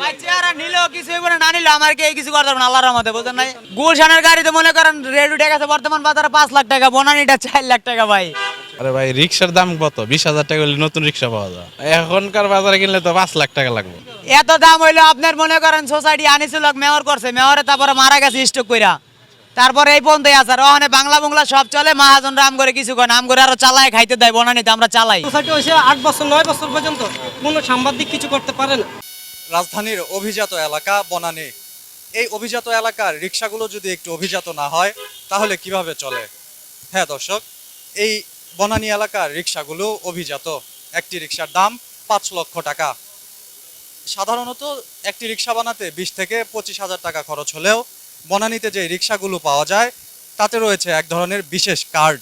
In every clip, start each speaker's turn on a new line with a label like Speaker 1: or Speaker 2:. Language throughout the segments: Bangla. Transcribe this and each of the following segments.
Speaker 1: ভাই চেহারা নিলেও কিছু হইব না, না নিলেও আমার কি কিছু করতে হবে না আল্লাহর রহমতে, বুঝছেন নাই? গুলশানের গাড়িতে মনে করেন রেড উঠে গেছে বর্তমান বাজারে 5 লাখ টাকা, বনানিটা 4 লাখ টাকা ভাই।
Speaker 2: আরে ভাই রিক্সার দাম কত? 20,000 টাকা হলে নতুন রিক্সা পাওয়া যায়। এখনকার বাজারে কিনলে তো 5 লাখ টাকা লাগবে।
Speaker 1: এত দাম হইলো আপনার মনে করেন সোসাইটি আনিছিল মেয়র করছে, মেয়রে তারপরে মারা গেছে স্ট্রোক কইরা, তারপরে এই পর্যন্তই আছে। আর ওখানে বাংলা বাংলা সব চলে, মহাজনরা আম করে কিছু করে, আম করে আরো চালায় খাইতে দেয়, বনানিতে আমরা চালাই।
Speaker 3: সোসাইটি হয়েছে 8 বছর 9 বছর পর্যন্ত কোনো সাংবাদিক কিছু করতে পারে না।
Speaker 4: রাজধানীর অভিজাত এলাকা বনানী, এই অভিজাত এলাকার রিক্সাগুলো যদি একটু অভিজাত না হয় তাহলে কিভাবে চলে? হ্যাঁ দর্শক, এই বনানী এলাকার রিক্সাগুলো অভিজাত। একটি রিক্সার দাম 5 লক্ষ টাকা। সাধারণত একটি রিক্সা বানাতে 20 থেকে 25,000 টাকা খরচ হলেও বনানীতে যে রিক্সাগুলো পাওয়া যায় তাতে রয়েছে এক ধরনের বিশেষ কার্ড,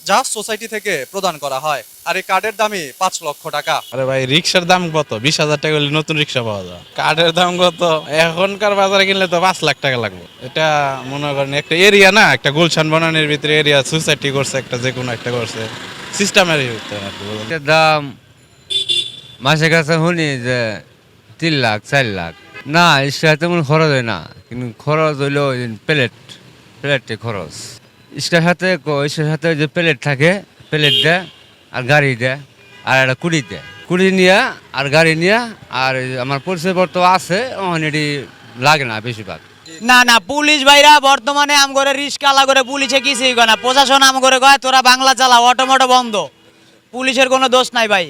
Speaker 4: যা সোসাইটি থেকে প্রদান করা হয়। আর এই কার্ডের দামই 5 লক্ষ টাকা।
Speaker 2: আরে ভাই রিক্সার দাম কত? 20,000 টাকা হলে নতুন রিক্সা পাওয়া যায়। কার্ডের দাম কত? এখনকার বাজারে কিনলে তো 5 লাখ টাকা লাগবে। এটা মনে করেন একটা এরিয়া না, একটা গুলশান বনানীর ভিতরে এরিয়া সোসাইটি করছে, একটা যে কোনো একটা করছে সিস্টেমের ভিতরে আর কি বলুন।
Speaker 5: এটার দাম মাসের কাছে শুনি যে 3 লাখ 4 লাখ। না ইস্কা তেমন খরচ হয় না, কিন্তু খরচ হইলো প্লেটে খরচ। ইস্কার সাথে যে প্লেট থাকে, প্লেট দেয় আর গাড়ি দেয় আর একটা কুড়ি নিয়ে আর গাড়ি নিয়ে। আর আমার পরিচয় পত্র আছে, এটি লাগে না বেশিরভাগ।
Speaker 1: না না, পুলিশ ভাইরা বর্তমানে আম করে রিস্কা আলা করে পুলিশে কিছুই কয় না, প্রশাসন আম করে কয় তোরা বাংলা চালাও, অটোমোটো বন্ধ। পুলিশের কোনো দোষ নাই ভাই,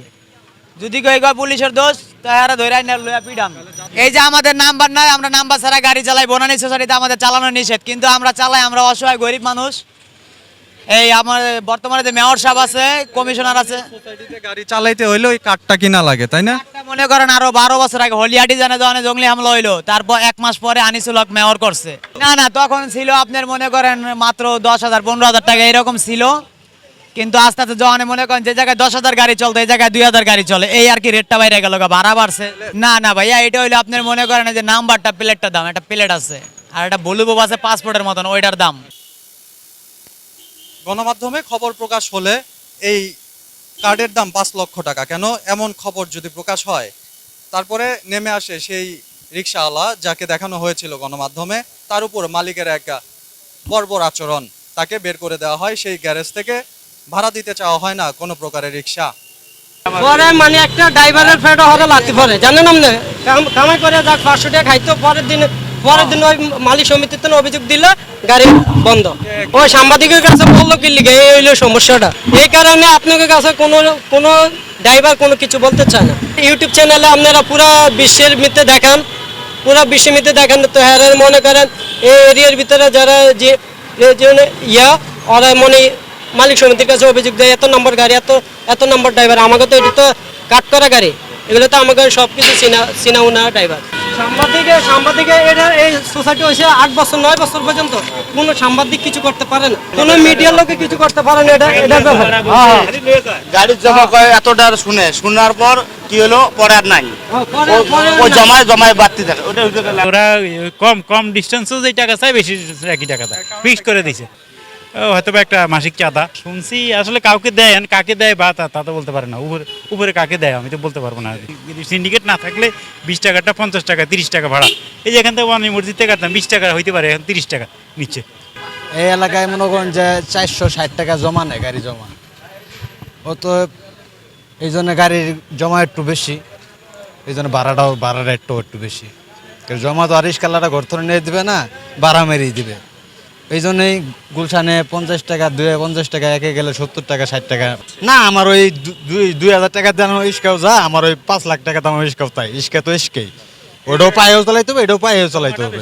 Speaker 1: যদি কয় পুলিশের দোষ তারা ধরে আইনা লইয়া পিডাম। এই যে আমাদের নাম্বার নাই, আমরা নাম্বার ছাড়া গাড়ি চালাই, বনানী সোসাইটিতে আমাদের চালানো নিষেধ, কিন্তু আমরা চালাই, আমরা অসহায় গরিব মানুষ। এই আমার বর্তমানে যে মেয়র সাহেব আছে, কমিশনার আছে,
Speaker 4: সোসাইটিতে গাড়ি চালাইতে হইলে ওই কার্ডটা কিনা লাগে, তাই না?
Speaker 1: একটা মনে করেন আরো 12 বছর আগে হলিয়াটি জানে যখন জঙ্গলি হামলা হইলো, তারপর 1 মাস পরে আনিসুল হক মেয়র করছে। না না, তখন ছিল আপনার মনে করেন মাত্র 10,000 15,000 টাকা এরকম ছিল, কিন্তু আস্তে আস্তে যখন মনে করেন যে জায়গায় 10,000 গাড়ি চলতো এই জায়গায় 2,000 গাড়ি চলে, এই আর কি রেটটা বাইরে গেল, ভাড়া বাড়ছে। না না ভাইয়া, এটা হইলো আপনার মনে করেন যে নাম্বারটা প্লেটটার দাম, একটা প্লেট আছে আর একটা ব্লু আছে পাসপোর্টের মতন, ওইটার দাম।
Speaker 4: গণমাধ্যমে খবর প্রকাশ হলে এই কার্ডের দাম 5 লক্ষ টাকা কেন, এমন খবর যদি প্রকাশ হয়, তারপরে নেমে আসে সেই রিক্সাওয়ালা যাকে দেখানো হয়েছিল গণমাধ্যমে, তার উপর মালিকের এক বর্বর আচরণ। তাকে বের করে দেওয়া হয় সেই গ্যারেজ থেকে, ভাড়া দিতে চাওয়া হয় না কোনো প্রকারের রিক্সা।
Speaker 3: পরে মানে একটা ড্রাইভারের ফেরো হরে লাতি পরে, জানেন আপনি? কামাই করে যাক 500 টাকা খাইতো, পরের দিন ওই মালিক সমিতিতে অভিযোগ দিলে গাড়ি বন্ধ। ওই সাংবাদিকের কাছে বললো কি লিখে, এই হইলো সমস্যাটা। এই কারণে আপনাদের কাছে কোনো ড্রাইভার কোনো কিছু বলতে চায় না। ইউটিউব চ্যানেলে আপনারা পুরো বিশ্বের মধ্যে দেখান, তো হ্যাঁ মনে করেন এই এরিয়ার ভিতরে যারা যে ওরা মনে মালিক সমিতির কাছে অভিযোগ দেয়, এত নম্বর গাড়ি, এত নম্বর ড্রাইভার। আমাকে তো এটা তো কাট করা গাড়ি, এগুলো তো আমাকে সব কিছু চিনা উনা ড্রাইভার। সাংবাদিকে এটা এই সোসাইটি হয়েছে 8 বছর 9 বছর পর্যন্ত কোনো সাংবাদিক কিছু করতে পারে না, কোনো মিডিয়ার লোকে কিছু করতে পারে না। এটা ব্যাপার।
Speaker 6: গাড়ির জমা কয় এতটা শোনার পর কি হলো, পরে আর নাই, ওই জমায় বাড়তি থাকে।
Speaker 7: ওরা কম ডিস্টেন্সও যে টাকা চায়, বেশি একই টাকা চায়, ফিক্স করে দিছে। হয়তো একটা মাসিক চাঁদা শুনছি, আসলে কাকে দেয় বা তা তো বলতে পারে না, উপরে কাকে দেয় আমি তো বলতে পারবো না। সিন্ডিকেট না থাকলে 20 টাকাটা 50 টাকা 30 টাকা ভাড়া। এই যে এখান থেকে আমি মসজিদ থেকে কাটতাম 20 টাকা হইতে পারে, এখন 30 টাকা নিচ্ছে।
Speaker 8: এই এলাকায় মনে করেন যে 460 টাকা জমা নেয়, গাড়ি জমা। ও তো এই জন্য গাড়ির জমা একটু বেশি, এই জন্য ভাড়াটা একটু বেশি। জমা তো আর রিস্কালারা ঘর ধরে নিয়ে দিবে না, ভাড়া মেরিয়ে দিবে। এই জন্যই গুলশানে 50 টাকা 50 টাকা, একে গেলে 70 টাকা 60 টাকা। না আমার ওই 2,000 টাকা দাম ইস্কাও যা, আমার ওই 5 লাখ টাকা দাম ইস্কাও তাই। ইস্কা তো ইস্কাই, ওটাও পায়েও চালাইতে হবে, এটাও পায়েও চালাইতে হবে।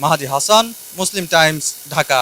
Speaker 4: মাহাদি হাসান, মুসলিম টাইমস, ঢাকা।